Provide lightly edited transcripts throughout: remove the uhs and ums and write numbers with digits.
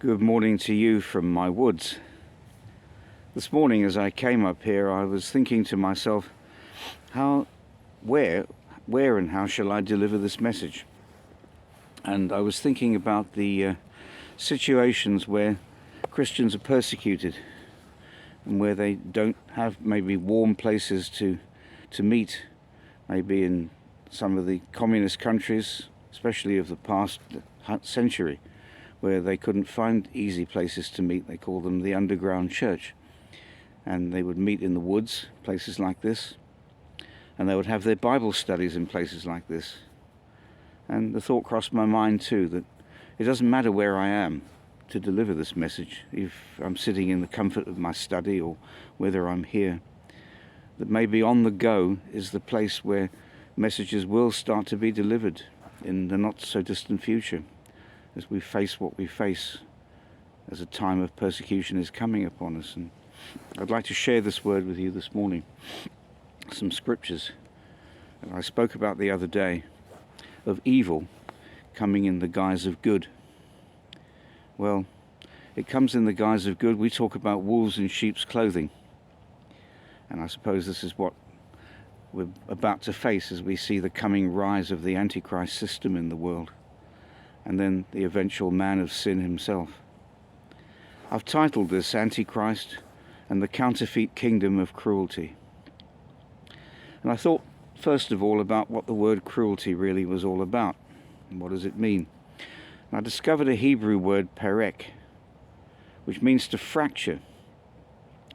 Good morning to you from my woods. This morning as I came up here, I was thinking to myself, where and how shall I deliver this message? And I was thinking about the situations where Christians are persecuted and where they don't have maybe warm places to meet, maybe in some of the communist countries, especially of the past century, where they couldn't find easy places to meet. They call them the underground church. And they would meet in the woods, places like this. And they would have their Bible studies in places like this. And the thought crossed my mind too, that it doesn't matter where I am to deliver this message, if I'm sitting in the comfort of my study or whether I'm here, that maybe on the go is the place where messages will start to be delivered in the not so distant future, as we face what we face as a time of persecution is coming upon us. And I'd like to share this word with you this morning. Some scriptures that I spoke about the other day, of evil coming in the guise of good. Well, it comes in the guise of good. We talk about wolves in sheep's clothing. And I suppose this is what we're about to face as we see the coming rise of the Antichrist system in the world, and then the eventual man of sin himself. I've titled this Antichrist and the Counterfeit Kingdom of Cruelty. And I thought, first of all, about what the word cruelty really was all about, and what does it mean. And I discovered a Hebrew word, perek, which means to fracture,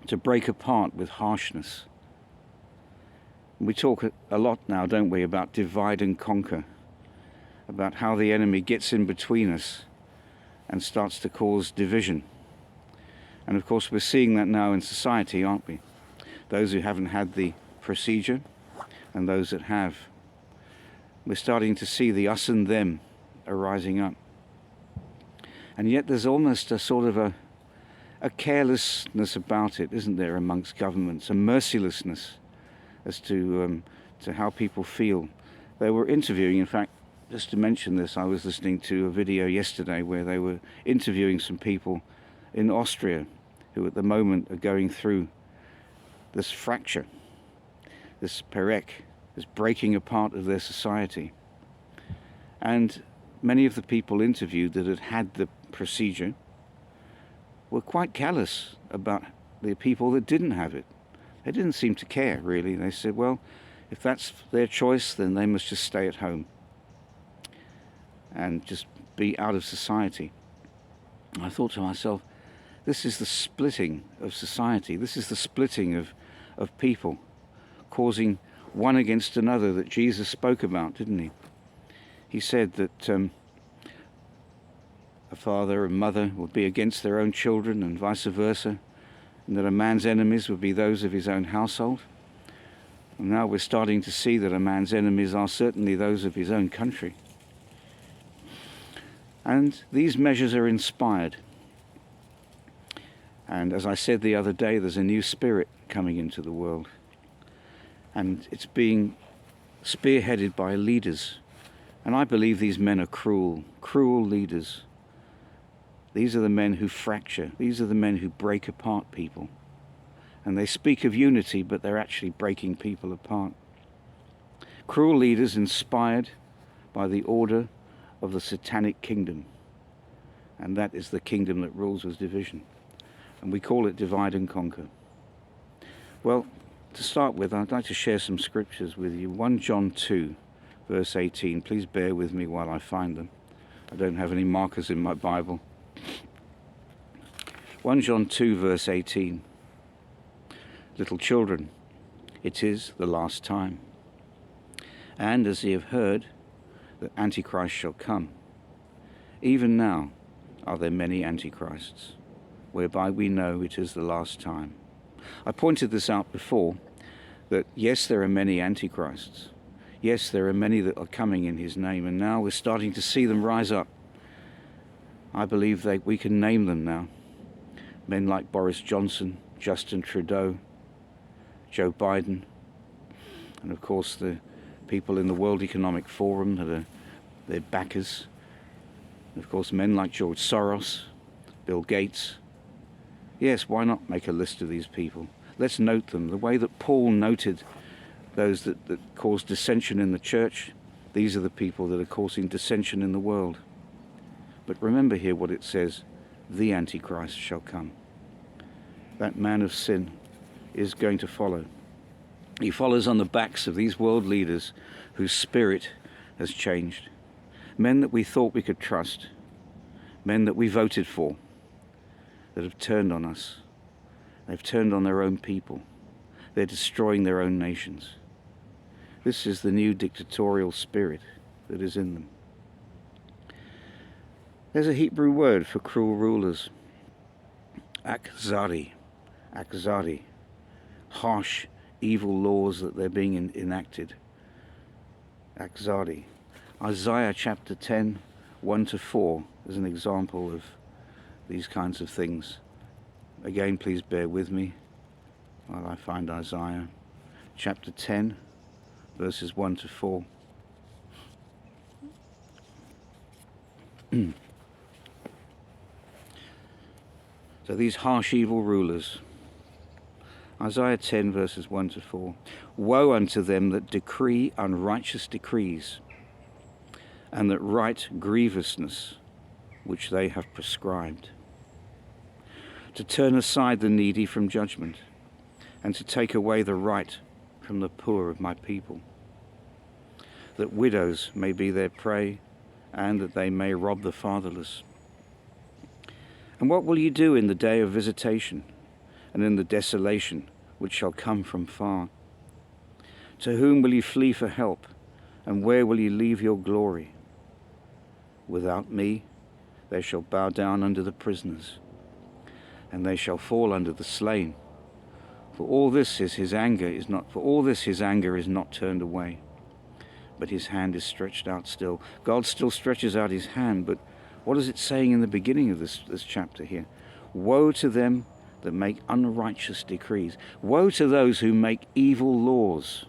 to break apart with harshness. And we talk a lot now, don't we, about divide and conquer, about how the enemy gets in between us and starts to cause division. And of course we're seeing that now in society, aren't we? Those who haven't had the procedure and those that have. We're starting to see the us and them arising up. And yet there's almost a sort of a carelessness about it, isn't there, amongst governments, a mercilessness as to how people feel. They were interviewing, in fact, just to mention this, I was listening to a video yesterday where they were interviewing some people in Austria who at the moment are going through this fracture, this perek, this breaking apart of their society. And many of the people interviewed that had had the procedure were quite callous about the people that didn't have it. They didn't seem to care, really. They said, well, if that's their choice, then they must just stay at home and just be out of society. I thought to myself, this is the splitting of society. This is the splitting of people, causing one against another that Jesus spoke about, didn't he? He said that a father and mother would be against their own children and vice versa, and that a man's enemies would be those of his own household. And now we're starting to see that a man's enemies are certainly those of his own country. And these measures are inspired. And as I said the other day, there's a new spirit coming into the world. And it's being spearheaded by leaders. And I believe these men are cruel leaders. These are the men who fracture. These are the men who break apart people. And they speak of unity, but they're actually breaking people apart. Cruel leaders inspired by the order of the satanic kingdom, and that is the kingdom that rules with division, and we call it divide and conquer. Well, to start with, I'd like to share some scriptures with you. 1 John 2 verse 18. Please bear with me while I find them. I don't have any markers in my Bible. 1 John 2 verse 18. Little children, it is the last time, and as ye have heard that Antichrist shall come, even now are there many Antichrists, whereby we know it is the last time. I pointed this out before, that yes, there are many Antichrists. Yes, there are many that are coming in his name, and now we're starting to see them rise up. I believe that we can name them now. Men like Boris Johnson, Justin Trudeau, Joe Biden, and of course the people in the World Economic Forum that are their backers. And of course men like George Soros, Bill Gates. Yes, why not make a list of these people? Let's note them. The way that Paul noted those that cause dissension in the church, these are the people that are causing dissension in the world. But remember here what it says, the Antichrist shall come. That man of sin is going to follow. He follows on the backs of these world leaders whose spirit has changed. Men that we thought we could trust, men that we voted for, that have turned on us. They've turned on their own people. They're destroying their own nations. This is the new dictatorial spirit that is in them. There's a Hebrew word for cruel rulers. Akzari. Akzari. Harsh, evil laws that they're being enacted. Akzari. Isaiah chapter 10, 1-4 is an example of these kinds of things. Again, please bear with me while I find Isaiah chapter 10, verses 1-4. So these harsh evil rulers, Isaiah 10 verses 1-4. Woe unto them that decree unrighteous decrees, and that write grievousness which they have prescribed, to turn aside the needy from judgment, and to take away the right from the poor of my people, that widows may be their prey, and that they may rob the fatherless. And what will you do in the day of visitation, and in the desolation which shall come from far? To whom will you flee for help, and where will you leave your glory? Without me they shall bow down under the prisoners, and they shall fall under the slain. For all this his anger is not turned away, but his hand is stretched out still. God still stretches out his hand, but what is it saying in the beginning of this chapter here? Woe to them that make unrighteous decrees. Woe to those who make evil laws.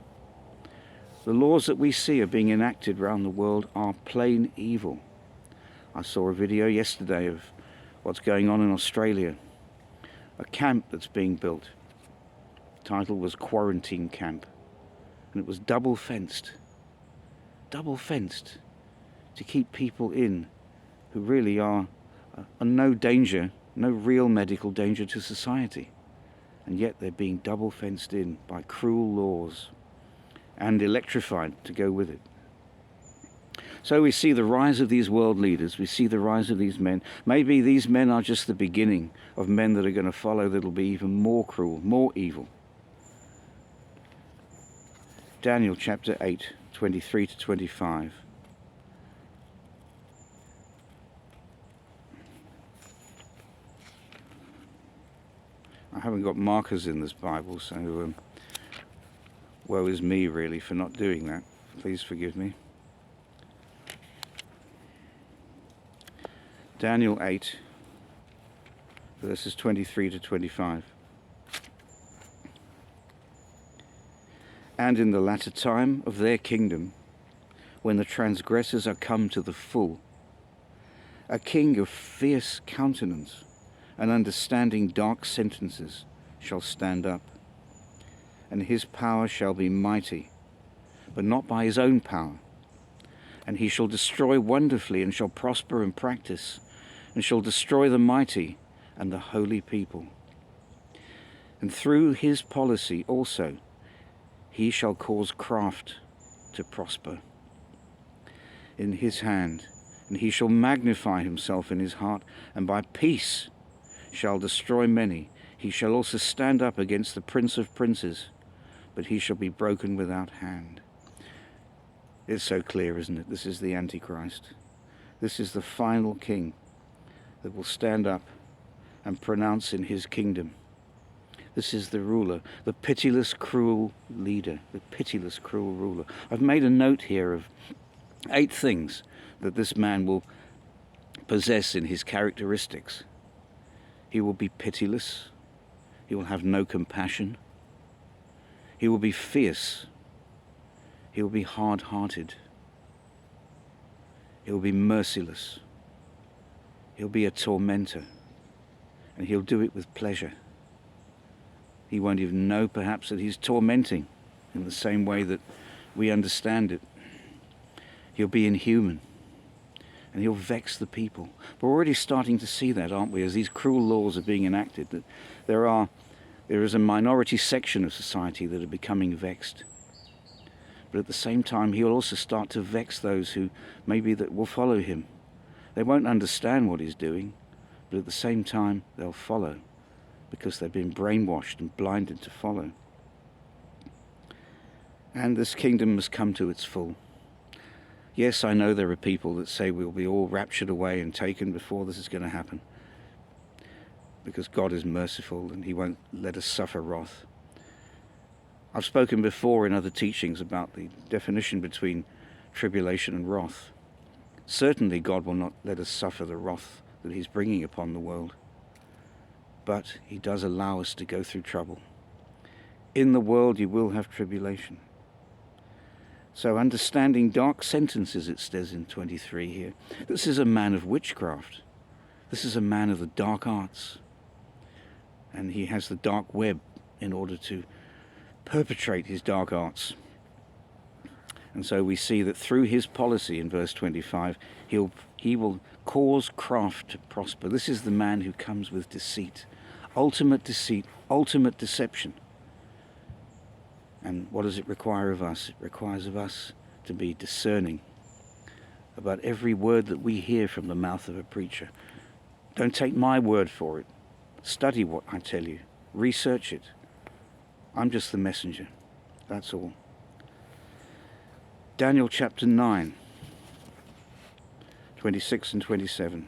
The laws that we see are being enacted around the world are plain evil. I saw a video yesterday of what's going on in Australia. A camp that's being built. The title was Quarantine Camp. And it was double fenced. Double fenced to keep people in who really are no danger, no real medical danger to society. And yet they're being double fenced in by cruel laws and electrified to go with it. So we see the rise of these world leaders, we see the rise of these men. Maybe these men are just the beginning of men that are going to follow that'll be even more cruel, more evil. Daniel chapter 8, 23-25. I haven't got markers in this Bible, so woe is me really for not doing that. Please forgive me. Daniel 8, verses 23-25. And in the latter time of their kingdom, when the transgressors are come to the full, a king of fierce countenance and understanding dark sentences shall stand up, and his power shall be mighty, but not by his own power. And he shall destroy wonderfully, and shall prosper in practice, and shall destroy the mighty and the holy people. And through his policy also he shall cause craft to prosper in his hand, and he shall magnify himself in his heart, and by peace shall destroy many. He shall also stand up against the prince of princes, but he shall be broken without hand. It's so clear, isn't it? This is the Antichrist. This is the final king that will stand up and pronounce in his kingdom. This is the ruler, the pitiless, cruel leader, the pitiless, cruel ruler. I've made a note here of 8 things that this man will possess in his characteristics. He will be pitiless. He will have no compassion. He will be fierce. He will be hard-hearted. He will be merciless. He'll be a tormentor. And he'll do it with pleasure. He won't even know perhaps that he's tormenting in the same way that we understand it. He'll be inhuman. And he'll vex the people. We're already starting to see that, aren't we, as these cruel laws are being enacted, that there is a minority section of society that are becoming vexed. But at the same time, he'll also start to vex those who maybe that will follow him. They won't understand what he's doing, but at the same time, they'll follow because they've been brainwashed and blinded to follow. And this kingdom must come to its full. Yes, I know there are people that say we'll be all raptured away and taken before this is going to happen, because God is merciful and he won't let us suffer wrath. I've spoken before in other teachings about the definition between tribulation and wrath. Certainly God will not let us suffer the wrath that he's bringing upon the world, but he does allow us to go through trouble. In the world you will have tribulation. So understanding dark sentences, it says in 23 here. This is a man of witchcraft. This is a man of the dark arts. And he has the dark web in order to perpetrate his dark arts. And so we see that through his policy in verse 25, he will cause craft to prosper. This is the man who comes with deceit, ultimate deception. And what does it require of us? It requires of us to be discerning about every word that we hear from the mouth of a preacher. Don't take my word for it. Study what I tell you. Research it. I'm just the messenger. That's all. Daniel chapter 9, 26 and 27.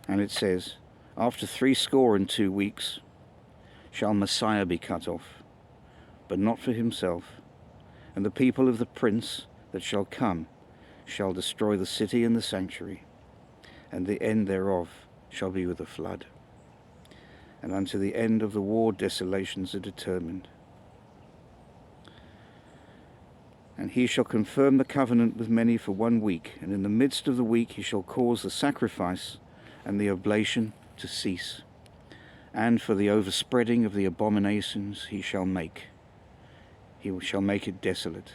And it says, after 62 weeks shall Messiah be cut off, but not for himself. And the people of the prince that shall come shall destroy the city and the sanctuary, and the end thereof shall be with a flood. And unto the end of the war desolations are determined. And he shall confirm the covenant with many for 1 week, and in the midst of the week he shall cause the sacrifice and the oblation to cease, and for the overspreading of the abominations he shall make it desolate,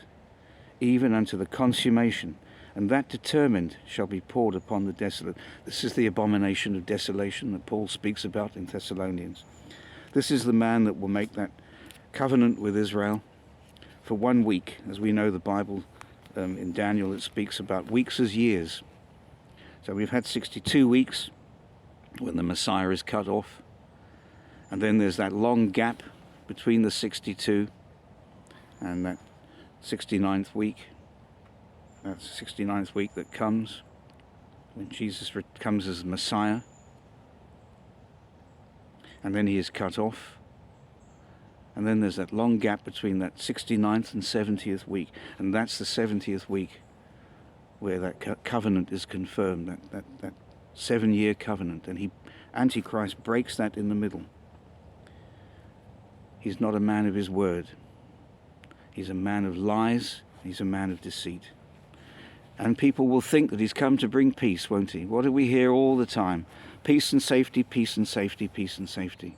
even unto the consummation, and that determined shall be poured upon the desolate. This is the abomination of desolation that Paul speaks about in Thessalonians. This is the man that will make that covenant with Israel for 1 week. As we know, the Bible in Daniel, it speaks about weeks as years. So we've had 62 weeks when the Messiah is cut off, and then there's that long gap between the 62 and that 69th week. That's the 69th week that comes when Jesus comes as Messiah, and then he is cut off. And then there's that long gap between that 69th and 70th week, and that's the 70th week where that covenant is confirmed, that 7-year covenant, and Antichrist breaks that in the middle. He's not a man of his word. He's a man of lies. He's a man of deceit. And people will think that he's come to bring peace, won't he? What do we hear all the time? Peace and safety, peace and safety, peace and safety.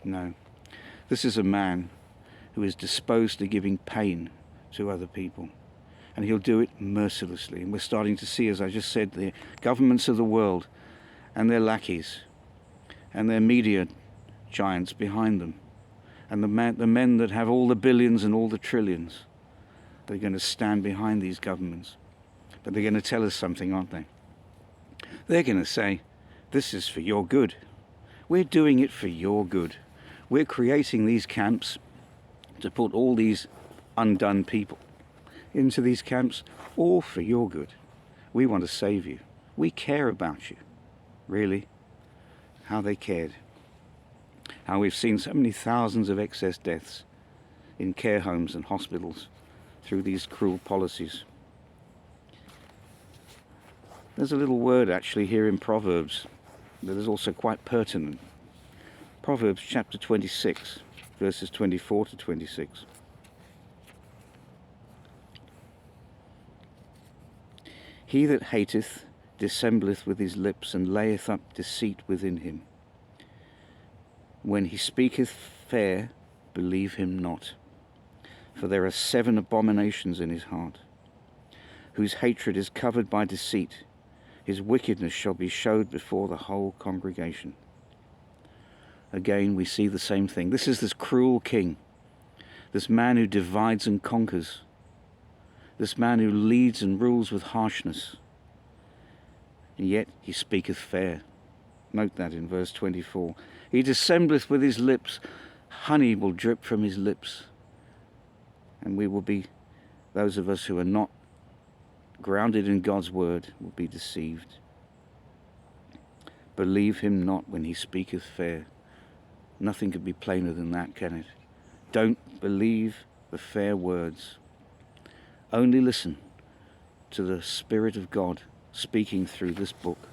No. This is a man who is disposed to giving pain to other people. And he'll do it mercilessly. And we're starting to see, as I just said, the governments of the world and their lackeys and their media giants behind them, and the men that have all the billions and all the trillions. They're going to stand behind these governments. But they're going to tell us something, aren't they? They're going to say, this is for your good. We're doing it for your good. We're creating these camps to put all these undone people into these camps, all for your good. We want to save you. We care about you. Really? How they cared. How we've seen so many thousands of excess deaths in care homes and hospitals through these cruel policies. There's a little word actually here in Proverbs that is also quite pertinent. Proverbs chapter 26, verses 24 to 26. He that hateth dissembleth with his lips, and layeth up deceit within him. When he speaketh fair, believe him not. For there are 7 abominations in his heart, whose hatred is covered by deceit. His wickedness shall be showed before the whole congregation. Again, we see the same thing. This is this cruel king, this man who divides and conquers, this man who leads and rules with harshness. And yet he speaketh fair. Note that in verse 24. He dissembleth with his lips, honey will drip from his lips. And we will be, those of us who are not grounded in God's word, will be deceived. Believe him not when he speaketh fair. Nothing could be plainer than that, can it? Don't believe the fair words. Only listen to the Spirit of God speaking through this book,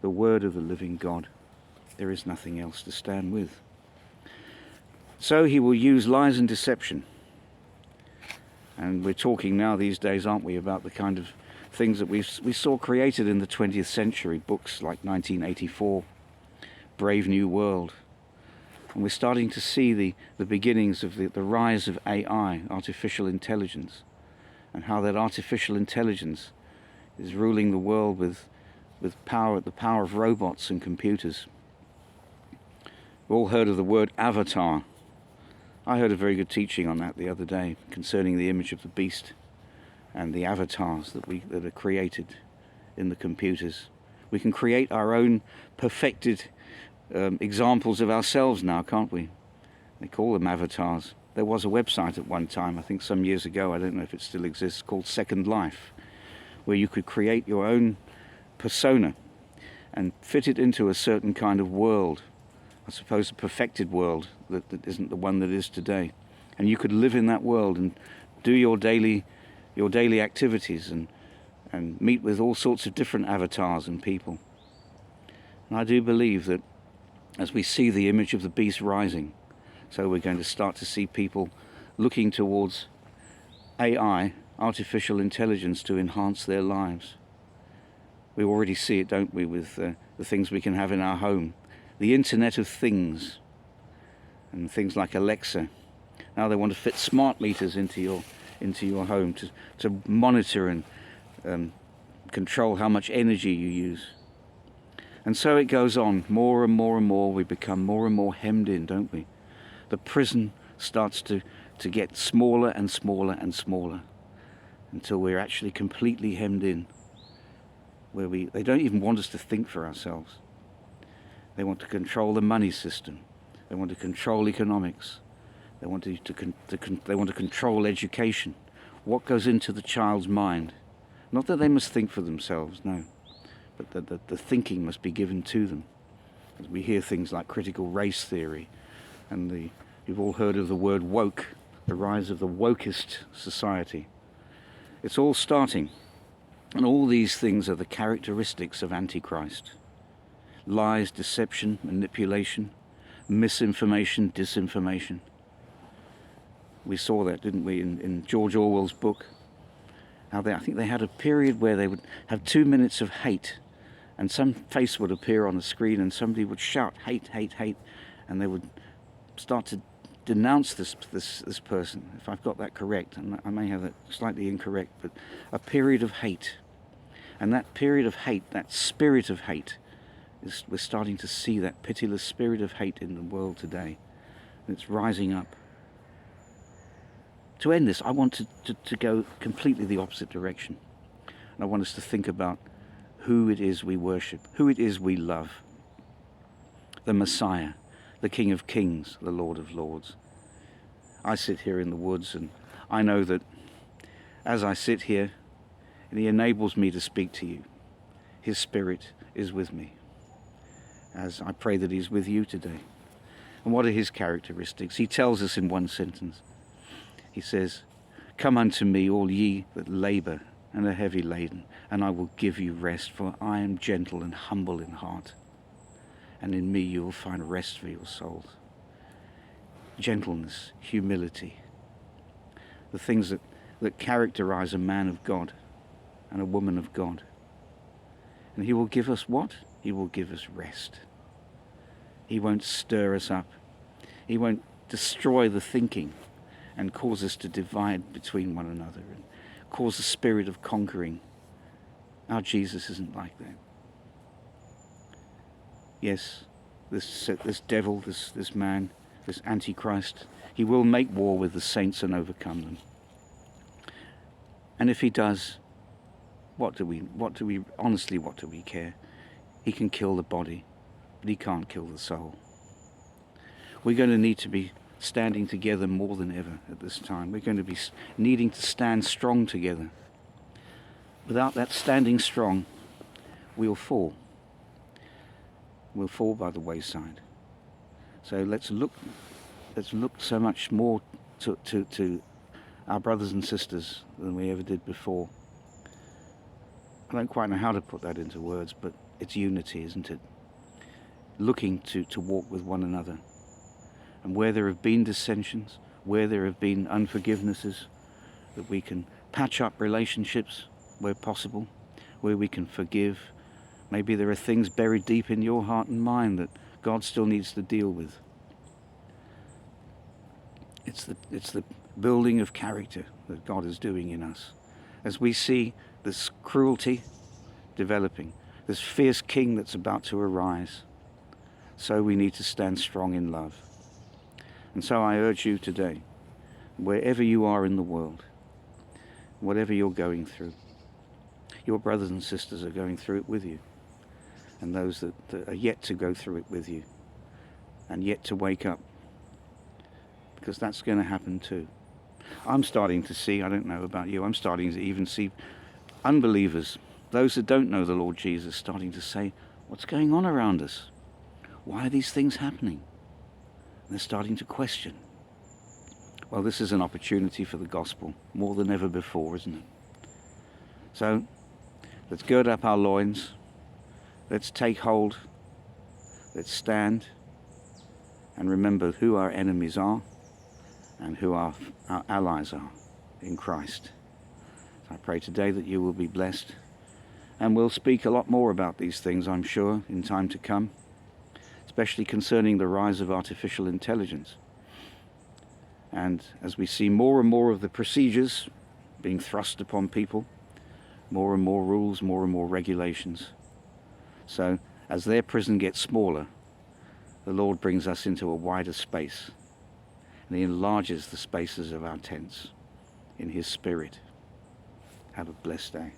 the word of the living God. There is nothing else to stand with. So he will use lies and deception. And we're talking now these days, aren't we, about the kind of things that we saw created in the 20th century, books like 1984, Brave New World. And we're starting to see the beginnings of the rise of AI, artificial intelligence, and how that artificial intelligence is ruling the world with the power of robots and computers. We've all heard of the word avatar. I heard a very good teaching on that the other day concerning the image of the beast and the avatars that are created in the computers. We can create our own perfected examples of ourselves now, can't we? They call them avatars. There was a website at one time, I think some years ago, I don't know if it still exists, called Second Life, where you could create your own persona and fit it into a certain kind of world. I suppose a perfected world that isn't the one that is today. And you could live in that world and do your daily activities and meet with all sorts of different avatars and people. And I do believe that as we see the image of the beast rising, so we're going to start to see people looking towards AI, artificial intelligence, to enhance their lives. We already see it, don't we, with the things we can have in our home. The Internet of Things, and things like Alexa. Now they want to fit smart meters into your home to monitor and control how much energy you use. And so it goes on, more and more and more. We become more and more hemmed in, don't we? The prison starts to get smaller and smaller and smaller until we're actually completely hemmed in, where they don't even want us to think for ourselves. They want to control the money system. They want to control economics. They want to control education. What goes into the child's mind? Not that they must think for themselves, no, but that the thinking must be given to them. As we hear things like critical race theory, and you've all heard of the word woke, the rise of the wokest society. It's all starting, and all these things are the characteristics of Antichrist. Lies, deception, manipulation, misinformation, disinformation. We saw that, didn't we, in George Orwell's book? How I think they had a period where they would have 2 minutes of hate, and some face would appear on the screen and somebody would shout, hate, hate, hate, and they would start to denounce this person, if I've got that correct, and I may have that slightly incorrect, but a period of hate. And that period of hate, that spirit of hate, we're starting to see that pitiless spirit of hate in the world today. And it's rising up. To end this, I want to go completely the opposite direction. And I want us to think about who it is we worship, who it is we love. The Messiah, the King of Kings, the Lord of Lords. I sit here in the woods, and I know that as I sit here, and He enables me to speak to you, His Spirit is with me, as I pray that He's with you today. And what are His characteristics? He tells us in one sentence. He says, "Come unto me, all ye that labour and are heavy laden, and I will give you rest, for I am gentle and humble in heart, and in me you will find rest for your souls." Gentleness, humility, the things that characterize a man of God and a woman of God. And he will give us what? He will give us rest. He won't stir us up. He won't destroy the thinking and cause us to divide between one another and cause the spirit of conquering. Our Jesus isn't like that. Yes, this devil, this man, this Antichrist, he will make war with the saints and overcome them. And if he does, what do we care? He can kill the body, but he can't kill the soul. We're going to need to be standing together more than ever at this time. We're going to be needing to stand strong together. Without that standing strong, we'll fall. We'll fall by the wayside. So let's look so much more to our brothers and sisters than we ever did before. I don't quite know how to put that into words, but it's unity, isn't it? Looking to walk with one another. And where there have been dissensions, where there have been unforgivenesses, that we can patch up relationships where possible, where we can forgive. Maybe there are things buried deep in your heart and mind that God still needs to deal with. It's the building of character that God is doing in us. As we see this cruelty developing, this fierce king that's about to arise, so we need to stand strong in love. And so I urge you today, wherever you are in the world, whatever you're going through, your brothers and sisters are going through it with you. And those that are yet to go through it with you and yet to wake up, because that's going to happen too. I'm starting to see, I don't know about you, I'm starting to even see unbelievers, those that don't know the Lord Jesus, starting to say, what's going on around us? Why are these things happening? And they're starting to question. Well, this is an opportunity for the gospel, more than ever before, isn't it? So, let's gird up our loins, let's take hold, let's stand, and remember who our enemies are and who our allies are in Christ. So I pray today that you will be blessed, and we'll speak a lot more about these things, I'm sure, in time to come, especially concerning the rise of artificial intelligence. And as we see more and more of the procedures being thrust upon people, more and more rules, more and more regulations. So as their prison gets smaller, the Lord brings us into a wider space, and he enlarges the spaces of our tents in his Spirit. Have a blessed day.